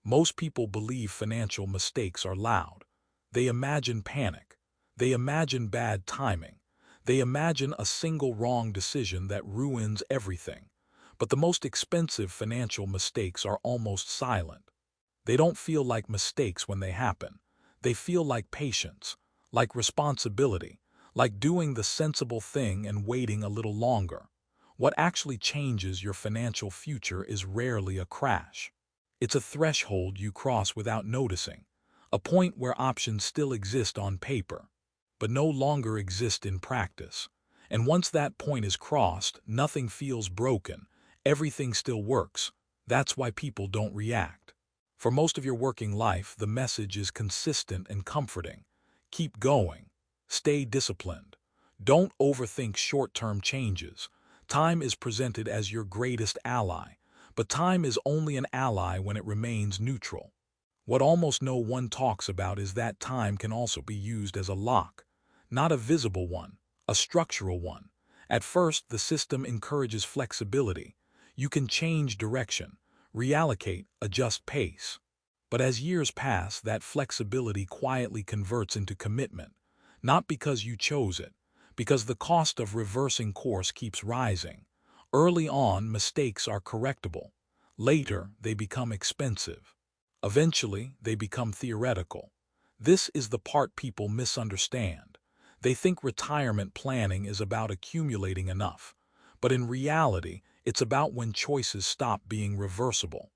Most people believe financial mistakes are loud. They imagine panic. They imagine bad timing. They imagine a single wrong decision that ruins everything. But the most expensive financial mistakes are almost silent. They don't feel like mistakes when they happen. They feel like patience, like responsibility, like doing the sensible thing and waiting a little longer. What actually changes your financial future is rarely a crash. It's a threshold you cross without noticing, a point where options still exist on paper, but no longer exist in practice. And once that point is crossed, nothing feels broken. Everything still works. That's why people don't react. For most of your working life, the message is consistent and comforting. Keep going. Stay disciplined. Don't overthink short-term changes. Time is presented as your greatest ally, but time is only an ally when it remains neutral. What almost no one talks about is that time can also be used as a lock, not a visible one, a structural one. At first, the system encourages flexibility. You can change direction, reallocate, adjust pace. But as years pass, that flexibility quietly converts into commitment, not because you chose it, because the cost of reversing course keeps rising. Early on, mistakes are correctable. Later, they become expensive. Eventually, they become theoretical. This is the part people misunderstand. They think retirement planning is about accumulating enough. But in reality, it's about when choices stop being reversible.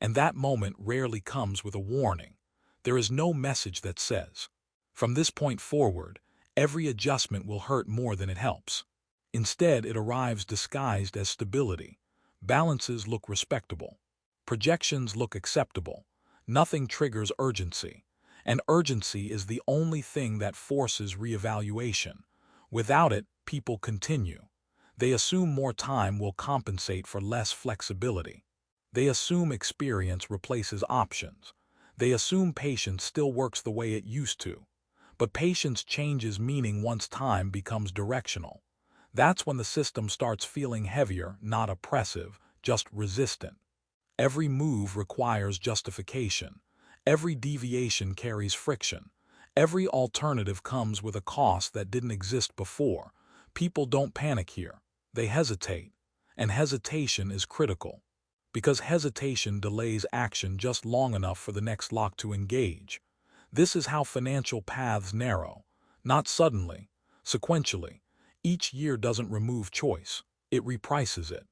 And that moment rarely comes with a warning. There is no message that says, from this point forward, every adjustment will hurt more than it helps. Instead, it arrives disguised as stability. Balances look respectable. Projections look acceptable. Nothing triggers urgency. And urgency is the only thing that forces reevaluation. Without it, people continue. They assume more time will compensate for less flexibility. They assume experience replaces options. They assume patience still works the way it used to. But patience changes meaning once time becomes directional. That's when the system starts feeling heavier, not oppressive, just resistant. Every move requires justification. Every deviation carries friction. Every alternative comes with a cost that didn't exist before. People don't panic here. They hesitate. And hesitation is critical. Because hesitation delays action just long enough for the next lock to engage. This is how financial paths narrow. Not suddenly, sequentially. Each year doesn't remove choice. It reprices it.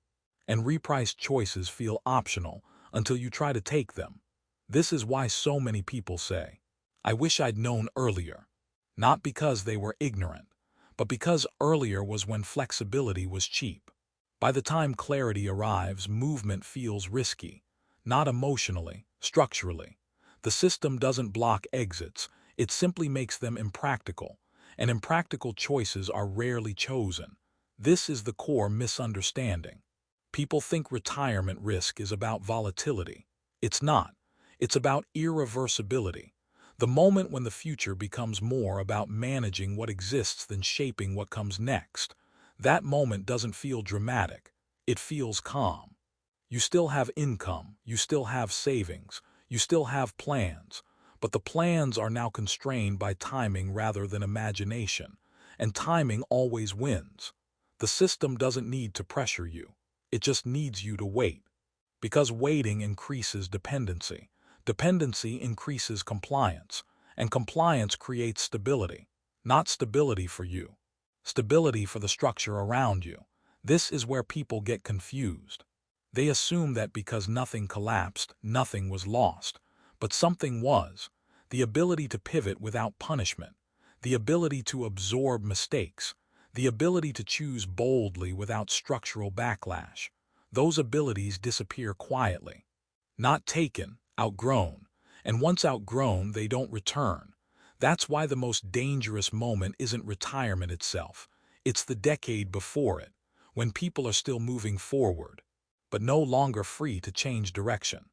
And repriced choices feel optional until you try to take them. This is why so many people say, I wish I'd known earlier. Not because they were ignorant, but because earlier was when flexibility was cheap. By the time clarity arrives, movement feels risky. Not emotionally, structurally. The system doesn't block exits, it simply makes them impractical. And impractical choices are rarely chosen. This is the core misunderstanding. People think retirement risk is about volatility. It's not. It's about irreversibility. The moment when the future becomes more about managing what exists than shaping what comes next. That moment doesn't feel dramatic. It feels calm. You still have income, you still have savings, you still have plans, but the plans are now constrained by timing rather than imagination, and timing always wins. The system doesn't need to pressure you. It just needs you to wait. Because waiting increases dependency. Dependency increases compliance, and compliance creates stability. Not stability for you. Stability for the structure around you. This is where people get confused. They assume that because nothing collapsed, nothing was lost. But something was. The ability to pivot without punishment. The ability to absorb mistakes. The ability to choose boldly without structural backlash. Those abilities disappear quietly. Not taken, outgrown. And once outgrown, they don't return. That's why the most dangerous moment isn't retirement itself. It's the decade before it, when people are still moving forward, but no longer free to change direction.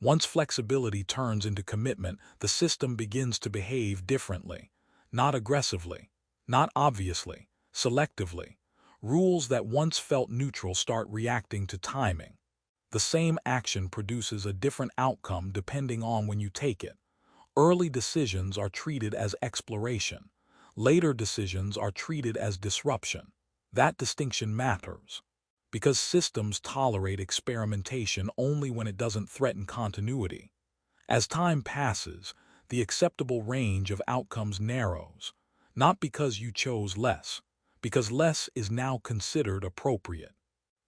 Once flexibility turns into commitment, the system begins to behave differently. Not aggressively, not obviously, selectively. Rules that once felt neutral start reacting to timing. The same action produces a different outcome depending on when you take it. Early decisions are treated as exploration. Later decisions are treated as disruption. That distinction matters, because systems tolerate experimentation only when it doesn't threaten continuity. As time passes, the acceptable range of outcomes narrows, not because you chose less, because less is now considered appropriate.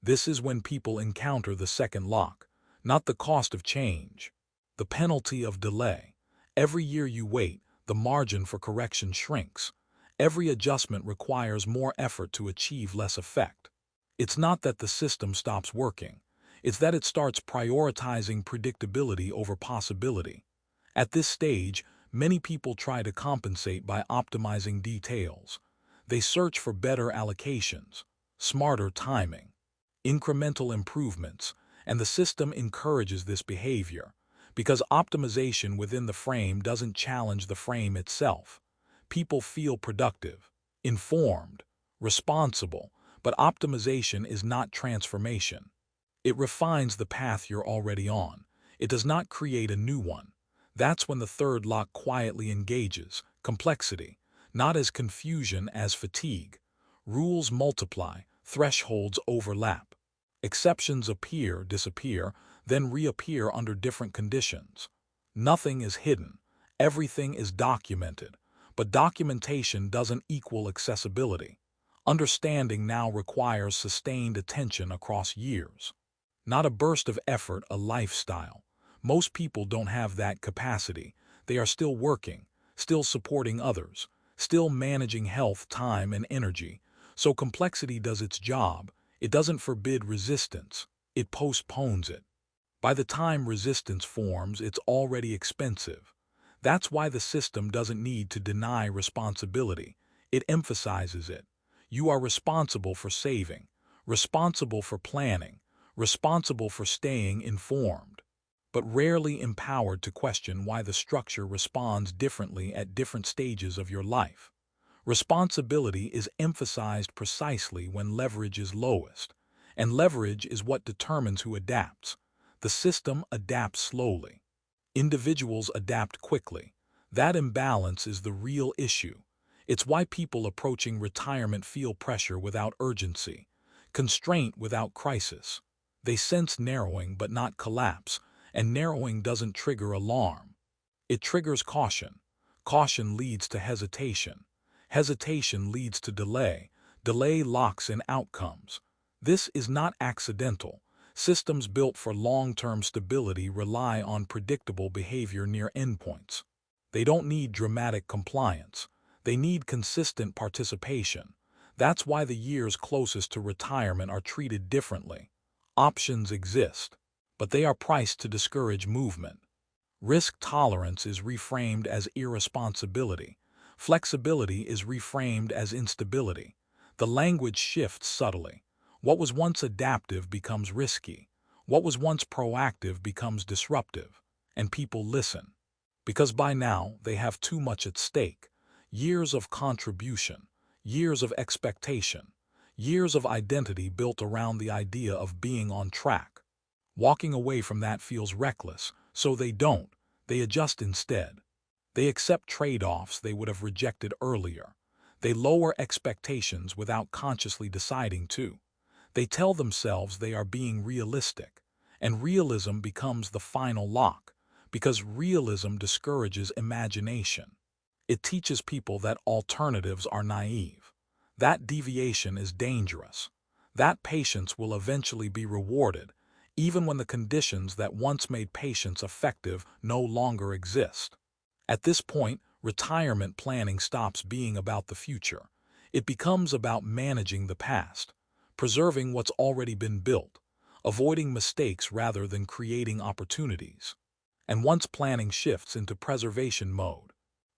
This is when people encounter the second lock, not the cost of change, the penalty of delay. Every year you wait, the margin for correction shrinks. Every adjustment requires more effort to achieve less effect. It's not that the system stops working. It's that it starts prioritizing predictability over possibility. At this stage, many people try to compensate by optimizing details. They search for better allocations, smarter timing, incremental improvements, and the system encourages this behavior, because optimization within the frame doesn't challenge the frame itself. People feel productive, informed, responsible, but optimization is not transformation. It refines the path you're already on. It does not create a new one. That's when the third lock quietly engages, complexity, not as confusion as fatigue. Rules multiply, thresholds overlap. Exceptions appear, disappear, then reappear under different conditions. Nothing is hidden. Everything is documented. But documentation doesn't equal accessibility. Understanding now requires sustained attention across years. Not a burst of effort, a lifestyle. Most people don't have that capacity. They are still working, still supporting others, still managing health, time, and energy. So complexity does its job. It doesn't forbid resistance. It postpones it. By the time resistance forms, it's already expensive. That's why the system doesn't need to deny responsibility. It emphasizes it. You are responsible for saving, responsible for planning, responsible for staying informed, but rarely empowered to question why the structure responds differently at different stages of your life. Responsibility is emphasized precisely when leverage is lowest, and leverage is what determines who adapts. The system adapts slowly. Individuals adapt quickly. That imbalance is the real issue. It's why people approaching retirement feel pressure without urgency, constraint without crisis. They sense narrowing but not collapse, and narrowing doesn't trigger alarm. It triggers caution. Caution leads to hesitation. Hesitation leads to delay. Delay locks in outcomes. This is not accidental. Systems built for long-term stability rely on predictable behavior near endpoints. They don't need dramatic compliance. They need consistent participation. That's why the years closest to retirement are treated differently. Options exist, but they are priced to discourage movement. Risk tolerance is reframed as irresponsibility. Flexibility is reframed as instability. The language shifts subtly. What was once adaptive becomes risky. What was once proactive becomes disruptive. And people listen. Because by now, they have too much at stake. Years of contribution, years of expectation, years of identity built around the idea of being on track. Walking away from that feels reckless, so they don't. They adjust instead. They accept trade-offs they would have rejected earlier. They lower expectations without consciously deciding to. They tell themselves they are being realistic, and realism becomes the final lock, because realism discourages imagination. It teaches people that alternatives are naive. That deviation is dangerous. That patience will eventually be rewarded, even when the conditions that once made patience effective no longer exist. At this point, retirement planning stops being about the future. It becomes about managing the past, preserving what's already been built, avoiding mistakes rather than creating opportunities. And once planning shifts into preservation mode,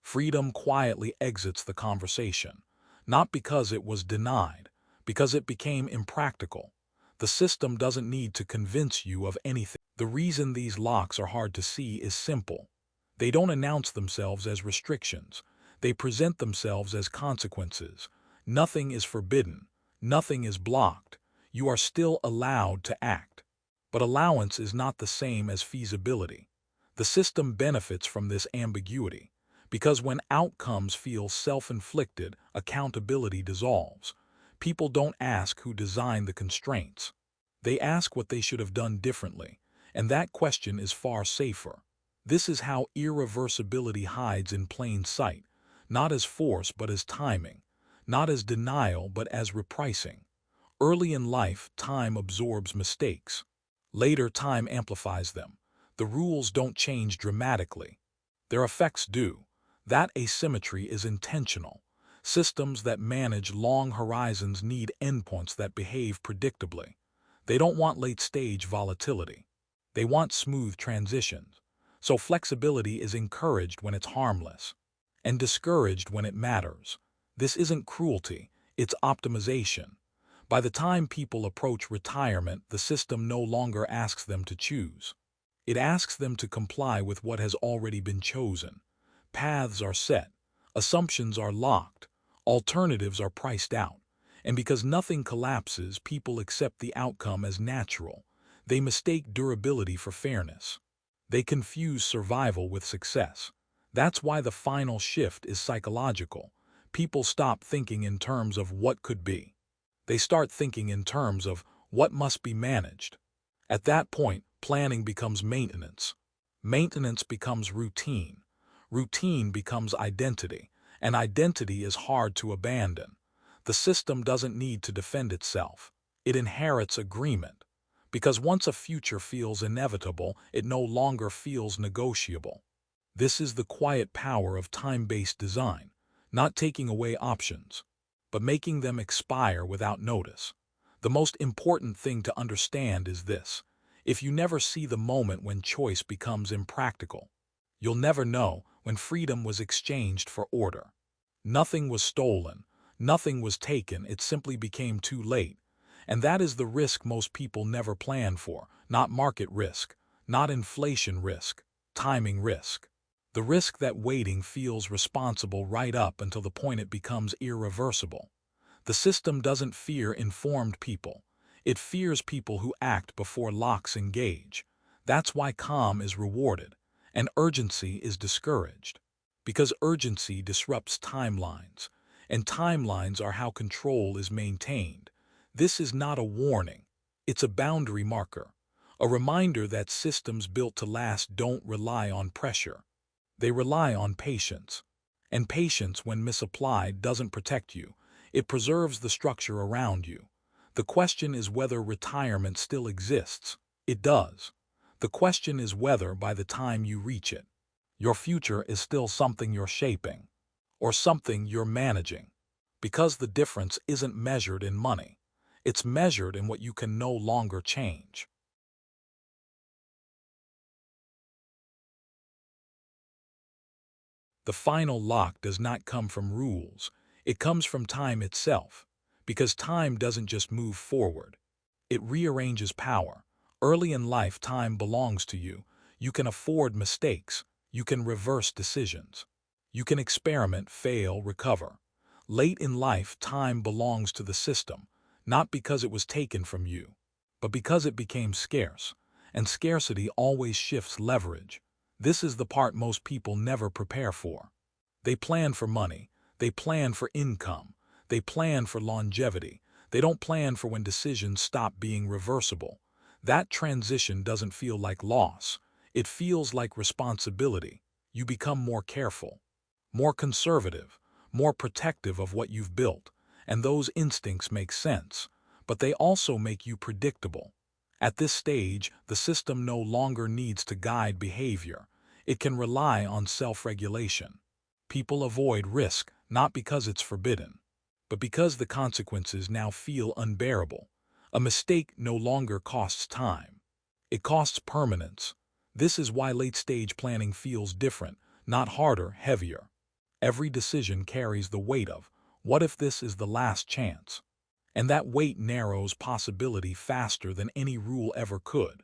freedom quietly exits the conversation, not because it was denied, because it became impractical. The system doesn't need to convince you of anything. The reason these locks are hard to see is simple. They don't announce themselves as restrictions. They present themselves as consequences. Nothing is forbidden. Nothing is blocked. You are still allowed to act. But allowance is not the same as feasibility. The system benefits from this ambiguity, because when outcomes feel self-inflicted, accountability dissolves. People don't ask who designed the constraints. They ask what they should have done differently, and that question is far safer. This is how irreversibility hides in plain sight, not as force but as timing, not as denial but as repricing. Early in life, time absorbs mistakes. Later, time amplifies them. The rules don't change dramatically. Their effects do. That asymmetry is intentional. Systems that manage long horizons need endpoints that behave predictably. They don't want late-stage volatility. They want smooth transitions. So flexibility is encouraged when it's harmless, and discouraged when it matters. This isn't cruelty, it's optimization. By the time people approach retirement, the system no longer asks them to choose. It asks them to comply with what has already been chosen. Paths are set, assumptions are locked, alternatives are priced out. And because nothing collapses, people accept the outcome as natural. They mistake durability for fairness. They confuse survival with success. That's why the final shift is psychological. People stop thinking in terms of what could be. They start thinking in terms of what must be managed. At that point, planning becomes maintenance. Maintenance becomes routine. Routine becomes identity, and identity is hard to abandon. The system doesn't need to defend itself. It inherits agreement. Because once a future feels inevitable, it no longer feels negotiable. This is the quiet power of time-based design, not taking away options, but making them expire without notice. The most important thing to understand is this: if you never see the moment when choice becomes impractical, you'll never know when freedom was exchanged for order. Nothing was stolen, nothing was taken, it simply became too late. And that is the risk most people never plan for, not market risk, not inflation risk, timing risk. The risk that waiting feels responsible right up until the point it becomes irreversible. The system doesn't fear informed people. It fears people who act before locks engage. That's why calm is rewarded, and urgency is discouraged. Because urgency disrupts timelines, and timelines are how control is maintained. This is not a warning. It's a boundary marker, a reminder that systems built to last don't rely on pressure. They rely on patience. And patience, when misapplied, doesn't protect you. It preserves the structure around you. The question is whether retirement still exists. It does. The question is whether, by the time you reach it, your future is still something you're shaping, or something you're managing. Because the difference isn't measured in money. It's measured in what you can no longer change. The final lock does not come from rules. It comes from time itself. Because time doesn't just move forward. It rearranges power. Early in life, time belongs to you. You can afford mistakes. You can reverse decisions. You can experiment, fail, recover. Late in life, time belongs to the system, not because it was taken from you, but because it became scarce. And scarcity always shifts leverage. This is the part most people never prepare for. They plan for money. They plan for income. They plan for longevity. They don't plan for when decisions stop being reversible. That transition doesn't feel like loss. It feels like responsibility. You become more careful, more conservative, more protective of what you've built. And those instincts make sense, but they also make you predictable. At this stage, the system no longer needs to guide behavior. It can rely on self-regulation. People avoid risk, not because it's forbidden, but because the consequences now feel unbearable. A mistake no longer costs time. It costs permanence. This is why late-stage planning feels different, not harder, heavier. Every decision carries the weight of, what if this is the last chance? And that weight narrows possibility faster than any rule ever could.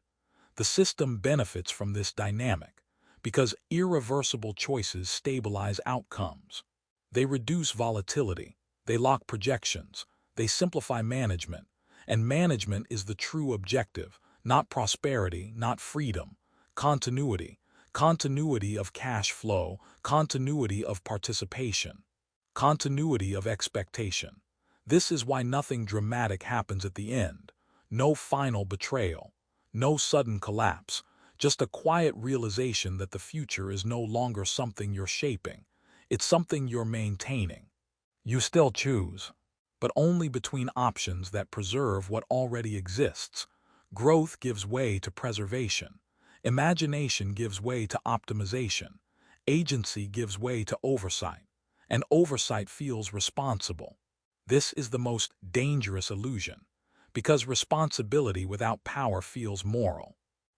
The system benefits from this dynamic, because irreversible choices stabilize outcomes. They reduce volatility. They lock projections. They simplify management. And management is the true objective, not prosperity, not freedom. Continuity. Continuity of cash flow, continuity of participation, continuity of expectation. This is why nothing dramatic happens at the end. No final betrayal, no sudden collapse, just a quiet realization that the future is no longer something you're shaping. It's something you're maintaining. You still choose, but only between options that preserve what already exists. Growth gives way to preservation. Imagination gives way to optimization. Agency gives way to oversight. And oversight feels responsible. This is the most dangerous illusion, because responsibility without power feels moral,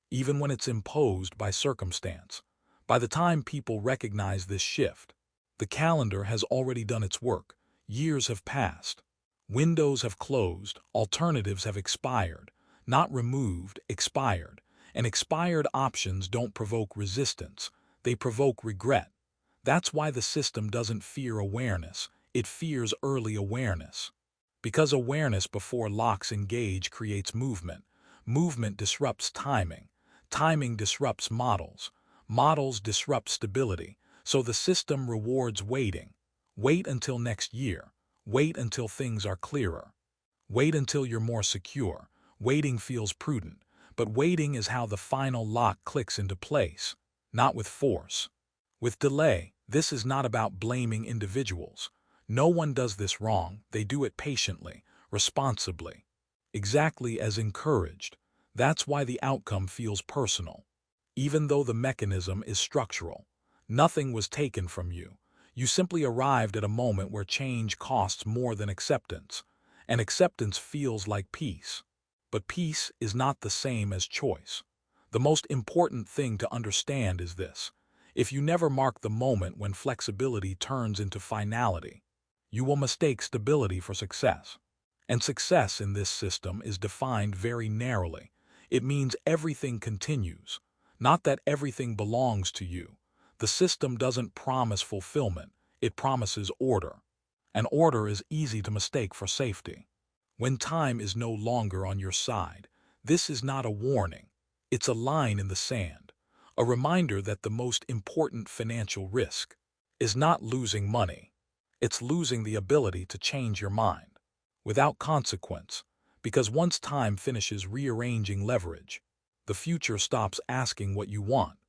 even when it's imposed by circumstance. By the time people recognize this shift, the calendar has already done its work. Years have passed. Windows have closed. Alternatives have expired. Not removed, expired. And expired options don't provoke resistance. They provoke regret. That's why the system doesn't fear awareness. It fears early awareness. Because awareness before locks engage creates movement. Movement disrupts timing. Timing disrupts models. Models disrupt stability. So the system rewards waiting. Wait until next year. Wait until things are clearer. Wait until you're more secure. Waiting feels prudent, but waiting is how the final lock clicks into place, not with force. With delay, this is not about blaming individuals. No one does this wrong. They do it patiently, responsibly, exactly as encouraged. That's why the outcome feels personal. Even though the mechanism is structural, nothing was taken from you. You simply arrived at a moment where change costs more than acceptance, and acceptance feels like peace. But peace is not the same as choice. The most important thing to understand is this: if you never mark the moment when flexibility turns into finality, you will mistake stability for success. And success in this system is defined very narrowly. It means everything continues, not that everything belongs to you. The system doesn't promise fulfillment, it promises order. And order is easy to mistake for safety. When time is no longer on your side, this is not a warning. It's a line in the sand, a reminder that the most important financial risk is not losing money. It's losing the ability to change your mind without consequence, because once time finishes rearranging leverage, the future stops asking what you want